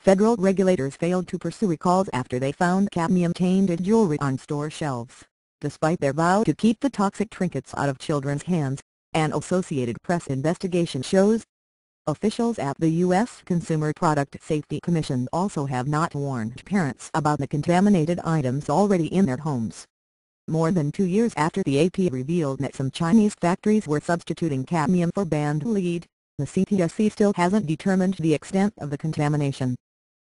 Federal regulators failed to pursue recalls after they found cadmium-tainted jewelry on store shelves, despite their vow to keep the toxic trinkets out of children's hands, an Associated Press investigation shows. Officials at the U.S. Consumer Product Safety Commission also have not warned parents about the contaminated items already in their homes. More than 2 years after the AP revealed that some Chinese factories were substituting cadmium for banned lead, the CPSC still hasn't determined the extent of the contamination.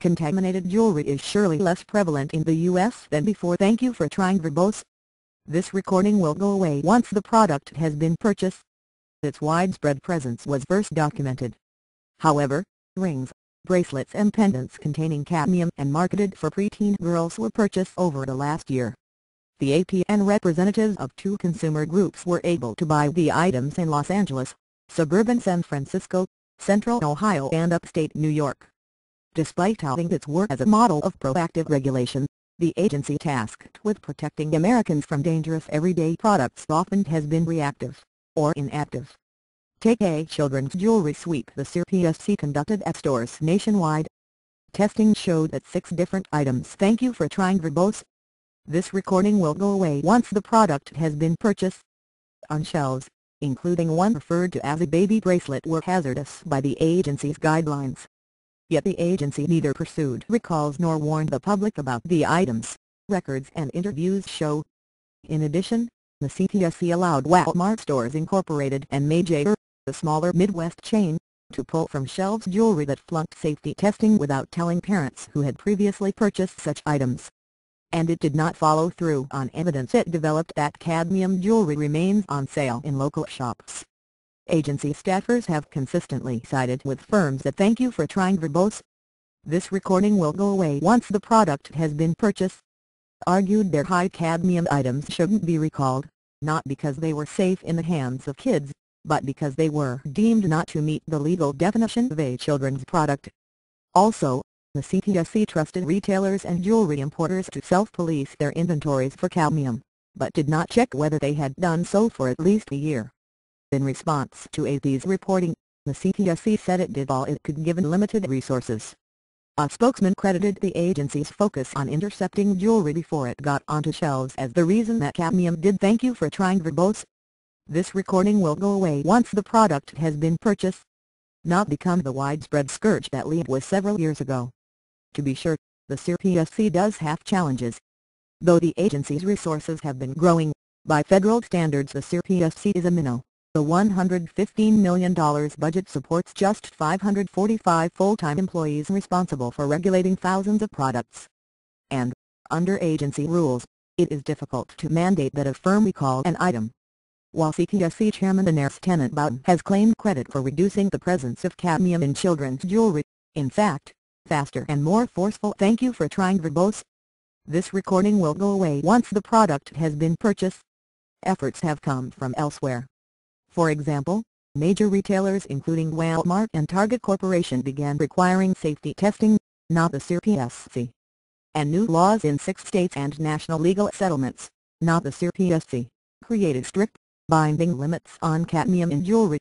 Contaminated jewelry is surely less prevalent in the U.S. than before. Thank you for trying verbose. This recording will go away once the product has been purchased. Its widespread presence was first documented. However, rings, bracelets and pendants containing cadmium and marketed for preteen girls were purchased over the last year. The AP and representatives of 2 consumer groups were able to buy the items in Los Angeles, suburban San Francisco, central Ohio and upstate New York. Despite touting its work as a model of proactive regulation, the agency tasked with protecting Americans from dangerous everyday products often has been reactive, or inactive. Take a children's jewelry sweep the CPSC conducted at stores nationwide. Testing showed that 6 different items. Thank you for trying verbose. This recording will go away once the product has been purchased. On shelves, including one referred to as a baby bracelet, were hazardous by the agency's guidelines. Yet the agency neither pursued recalls nor warned the public about the items, records and interviews show. In addition, the CPSC allowed Walmart Stores Incorporated and Major, the smaller Midwest chain, to pull from shelves jewelry that flunked safety testing without telling parents who had previously purchased such items. And it did not follow through on evidence it developed that cadmium jewelry remains on sale in local shops. Agency staffers have consistently sided with firms that thank you for trying verbose. This recording will go away once the product has been purchased. Argued their high cadmium items shouldn't be recalled, not because they were safe in the hands of kids, but because they were deemed not to meet the legal definition of a children's product. Also, the CPSC trusted retailers and jewelry importers to self-police their inventories for cadmium, but did not check whether they had done so for at least a year. In response to AP's reporting, the CPSC said it did all it could given limited resources. A spokesman credited the agency's focus on intercepting jewelry before it got onto shelves as the reason that cadmium did. Thank you for trying verbose. This recording will go away once the product has been purchased. Not become the widespread scourge that lead was several years ago. To be sure, the CPSC does have challenges. Though the agency's resources have been growing, by federal standards the CPSC is a minnow. The $115 million budget supports just 545 full-time employees responsible for regulating thousands of products. And, under agency rules, it is difficult to mandate that a firm recall an item. While CPSC Chairman Anas Tenenbaum has claimed credit for reducing the presence of cadmium in children's jewelry, in fact, faster and more forceful. Thank you for trying verbose. This recording will go away once the product has been purchased. Efforts have come from elsewhere. For example, major retailers including Walmart and Target Corporation began requiring safety testing, not the CPSC. And new laws in 6 states and national legal settlements, not the CPSC, created strict, binding limits on cadmium in jewelry.